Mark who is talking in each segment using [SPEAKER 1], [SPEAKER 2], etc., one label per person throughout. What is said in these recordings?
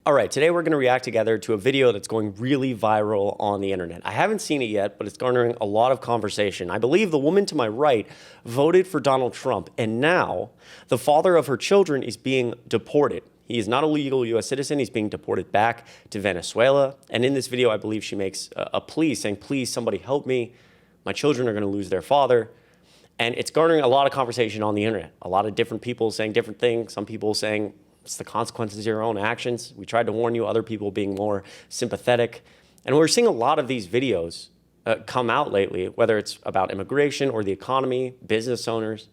[SPEAKER 1] All right, today we're going to react together to a video that's going really viral on the internet. I haven't seen it yet, but it's garnering a lot of conversation. I believe the woman to my right voted for Donald Trump, and now the father of her children is being deported. He is not a legal U.S. citizen. He's being deported back to Venezuela. And in this video, I believe she makes a plea saying, please, somebody help me. My children are going to lose their father. And it's garnering a lot of conversation on the internet. A lot of different people saying different things. Some people saying, it's the consequences of your own actions. We tried to warn you, other people being more sympathetic. And we're seeing a lot of these videos come out lately, whether it's about immigration or the economy, business owners,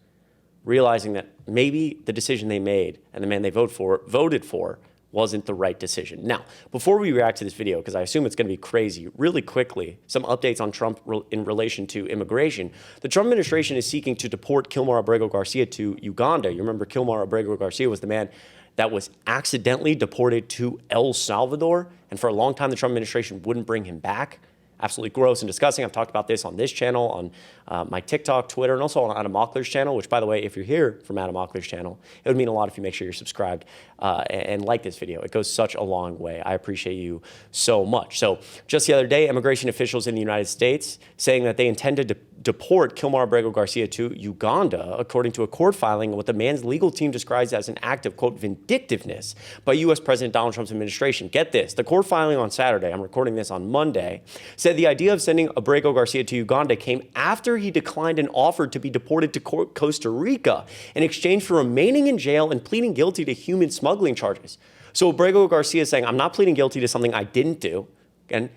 [SPEAKER 1] realizing that maybe the decision they made and the man they voted for wasn't the right decision. Now, before we react to this video, because I assume it's going to be crazy, really quickly, some updates on Trump in relation to immigration. The Trump administration is seeking to deport Kilmar Abrego Garcia to Uganda. You remember Kilmar Abrego Garcia was the man that was accidentally deported to El Salvador, and for a long time, the Trump administration wouldn't bring him back. Absolutely gross and disgusting. I've talked about this on this channel, on my TikTok, Twitter, and also on Adam Mockler's channel, which, by the way, if you're here from Adam Mockler's channel, it would mean a lot if you make sure you're subscribed and like this video. It goes such a long way. I appreciate you so much. So just the other day, immigration officials in the United States saying that they intend to deport Kilmar Abrego Garcia to Uganda, according to a court filing, what the man's legal team describes as an act of, quote, vindictiveness by U.S. President Donald Trump's administration. Get this, the court filing on Saturday, I'm recording this on Monday, said the idea of sending Abrego Garcia to Uganda came after he declined an offer to be deported to Costa Rica in exchange for remaining in jail and pleading guilty to human smuggling charges. So Abrego Garcia is saying, I'm not pleading guilty to something I didn't do. And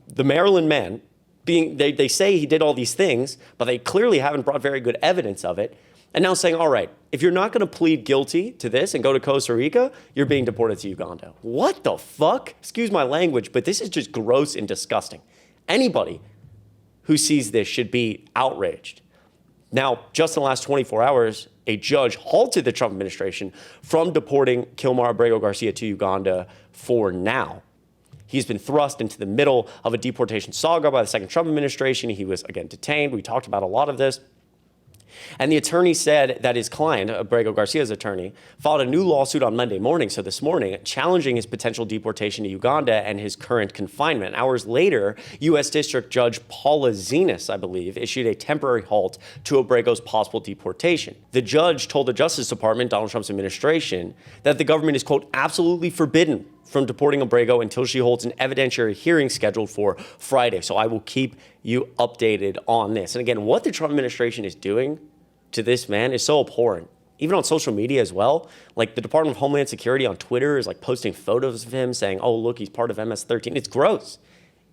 [SPEAKER 1] the Maryland man, they say he did all these things, but they clearly haven't brought very good evidence of it. And now saying, all right, if you're not going to plead guilty to this and go to Costa Rica, you're being deported to Uganda. What the fuck? Excuse my language, but this is just gross and disgusting. Anybody who sees this should be outraged. Now, just in the last 24 hours, a judge halted the Trump administration from deporting Kilmar Abrego Garcia to Uganda for now. He's been thrust into the middle of a deportation saga by the second Trump administration. He was, again, detained. We talked about a lot of this. And the attorney said that his client, Abrego Garcia's attorney, filed a new lawsuit on Monday morning, so this morning, challenging his potential deportation to Uganda and his current confinement. Hours later, U.S. District Judge Paula Zenas, I believe, issued a temporary halt to Abrego's possible deportation. The judge told the Justice Department, Donald Trump's administration, that the government is, quote, absolutely forbidden from deporting Abrego until she holds an evidentiary hearing scheduled for Friday. So I will keep you updated on this. And again, what the Trump administration is doing to this man is so abhorrent. Even on social media as well. Like the Department of Homeland Security on Twitter is like posting photos of him saying, oh, look, he's part of MS-13. It's gross.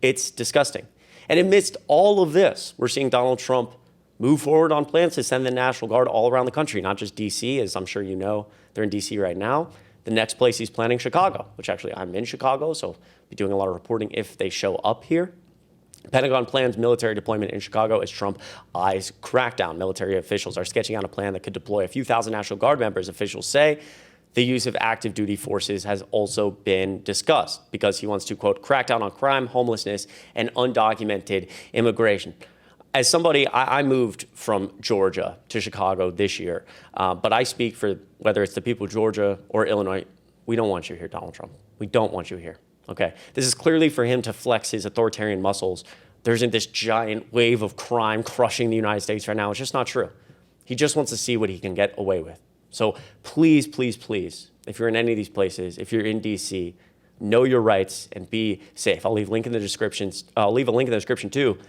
[SPEAKER 1] It's disgusting. And amidst all of this, we're seeing Donald Trump move forward on plans to send the National Guard all around the country, not just D.C., as I'm sure you know, they're in D.C. right now. The next place he's planning, Chicago, which actually I'm in Chicago, so I'll be doing a lot of reporting if they show up here. Pentagon plans military deployment in Chicago as Trump eyes crackdown. Military officials are sketching out a plan that could deploy a few thousand National Guard members. Officials say the use of active duty forces has also been discussed because he wants to, quote, crack down on crime, homelessness, and undocumented immigration. As somebody, I moved from Georgia to Chicago this year, but I speak for whether it's the people of Georgia or Illinois. We don't want you here, Donald Trump. We don't want you here. Okay, this is clearly for him to flex his authoritarian muscles. There isn't this giant wave of crime crushing the United States right now. It's just not true. He just wants to see what he can get away with. So please, please, please, if you're in any of these places, if you're in D.C., know your rights and be safe. I'll leave a link in the description. I'll leave a link in the description too.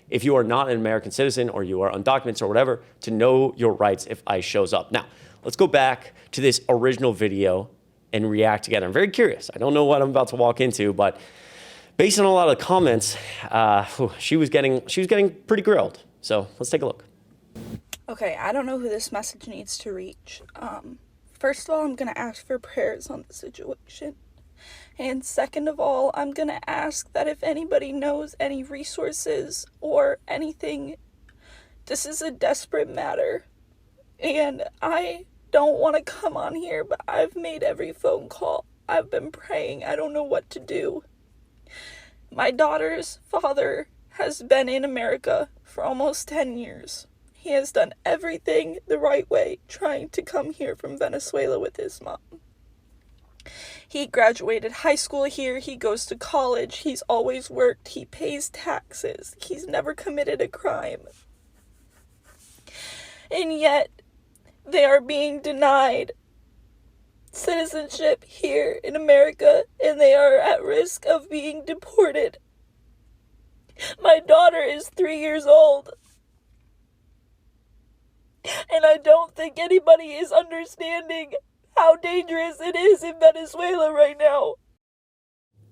[SPEAKER 1] If you are not an American citizen or you are undocumented or whatever, to know your rights if ICE shows up. Now, let's go back to this original video and react together. I'm very curious. I don't know what I'm about to walk into, but based on a lot of the comments, she was getting pretty grilled. So let's take a look.
[SPEAKER 2] Okay, I don't know who this message needs to reach. First of all, I'm gonna ask for prayers on the situation. And second of all, I'm gonna ask that if anybody knows any resources or anything, this is a desperate matter. And I don't want to come on here, but I've made every phone call. I've been praying. I don't know what to do. My daughter's father has been in America for almost 10 years. He has done everything the right way, trying to come here from Venezuela with his mom. He graduated high school here, he goes to college, he's always worked, he pays taxes, he's never committed a crime. And yet, they are being denied citizenship here in America, and they are at risk of being deported. My daughter is 3 years old, and I don't think anybody is understanding how dangerous it is in Venezuela right now.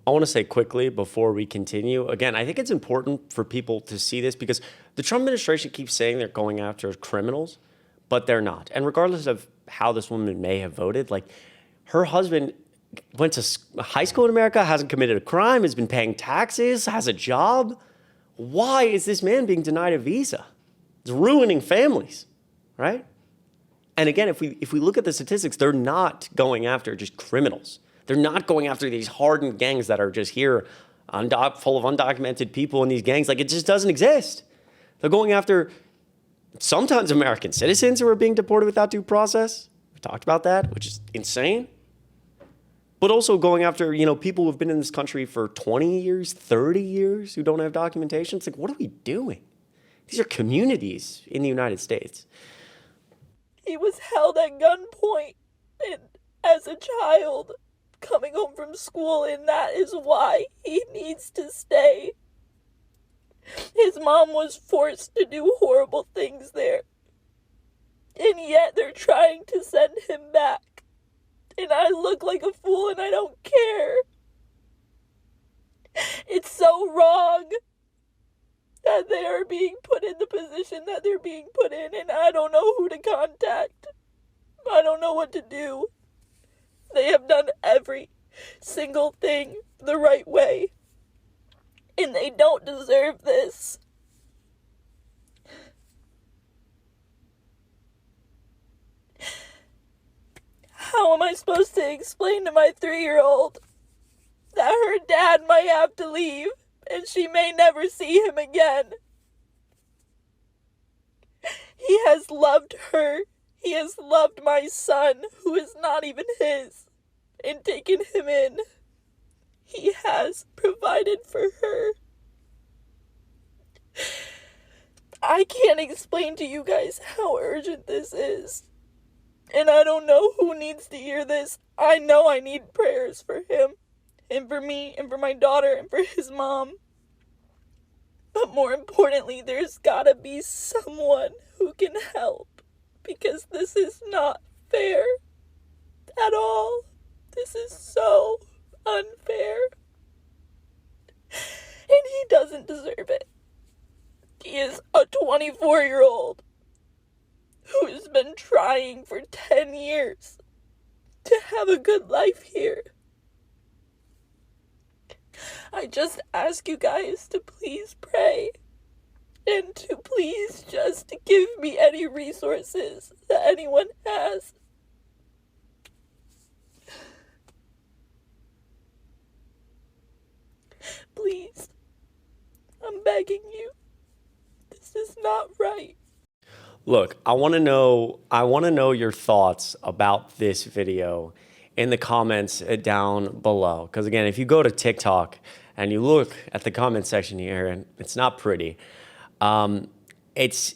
[SPEAKER 1] I want to say quickly before we continue, again, I think it's important for people to see this because the Trump administration keeps saying they're going after criminals, but they're not. And regardless of how this woman may have voted, like her husband went to high school in America, hasn't committed a crime, has been paying taxes, has a job. Why is this man being denied a visa? It's ruining families, right? And again, if we look at the statistics, they're not going after just criminals. They're not going after these hardened gangs that are just here full of undocumented people in these gangs. Like, it just doesn't exist. They're going after sometimes American citizens who are being deported without due process. We talked about that, which is insane. But also going after, people who have been in this country for 20 years, 30 years, who don't have documentation. It's like, what are we doing? These are communities in the United States.
[SPEAKER 2] He was held at gunpoint and as a child coming home from school, and that is why he needs to stay. His mom was forced to do horrible things there, and yet they're trying to send him back. And I look like a fool and I don't care. It's so wrong that they are being put in the position that they're being put in, and I don't know who to contact. I don't know what to do. They have done every single thing the right way, and they don't deserve this. How am I supposed to explain to my 3-year-old that her dad might have to leave and she may never see him again? He has loved her. He has loved my son, who is not even his, and taken him in. He has provided for her. I can't explain to you guys how urgent this is. And I don't know who needs to hear this. I know I need prayers for him, and for me, and for my daughter, and for his mom. But more importantly, there's gotta be someone who can help, because this is not fair at all. This is so unfair. And he doesn't deserve it. He is a 24-year-old who's been trying for 10 years to have a good life here. I just ask you guys to please pray and to please just give me any resources that anyone has. Please, I'm begging you. This is not right.
[SPEAKER 1] Look, I want to know your thoughts about this video in the comments down below. Because again, if you go to TikTok and you look at the comment section here, and it's not pretty. It's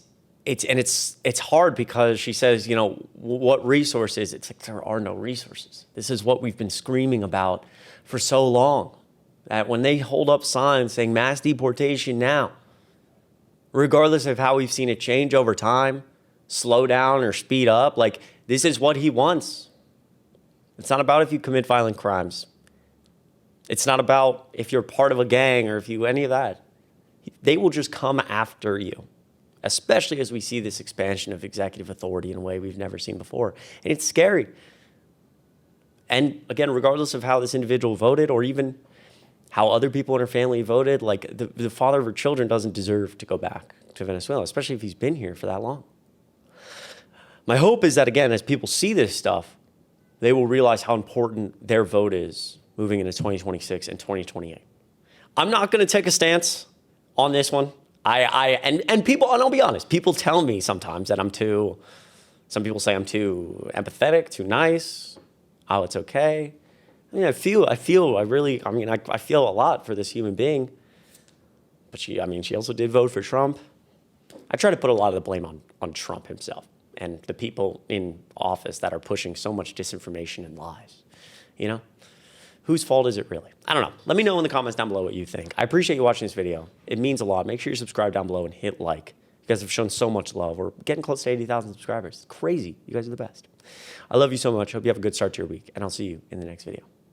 [SPEAKER 1] hard because she says, what resources? It's like there are no resources. This is what we've been screaming about for so long. That when they hold up signs saying mass deportation now, regardless of how we've seen it change over time, slow down or speed up, like this is what he wants. It's not about if you commit violent crimes. It's not about if you're part of a gang or if you any of that. They will just come after you, especially as we see this expansion of executive authority in a way we've never seen before. And it's scary. And again, regardless of how this individual voted or even how other people in her family voted, like the father of her children doesn't deserve to go back to Venezuela, especially if he's been here for that long. My hope is that, again, as people see this stuff, they will realize how important their vote is moving into 2026 and 2028. I'm not going to take a stance on this one. And people, and I'll be honest, people tell me sometimes that some people say I'm too empathetic, too nice. Oh, it's okay. mean, I feel a lot for this human being. But she also did vote for Trump. I try to put a lot of the blame on Trump himself and the people in office that are pushing so much disinformation and lies. You know? Whose fault is it really? I don't know. Let me know in the comments down below what you think. I appreciate you watching this video. It means a lot. Make sure you subscribe down below and hit like. You guys have shown so much love. We're getting close to 80,000 subscribers. It's crazy. You guys are the best. I love you so much. Hope you have a good start to your week, and I'll see you in the next video.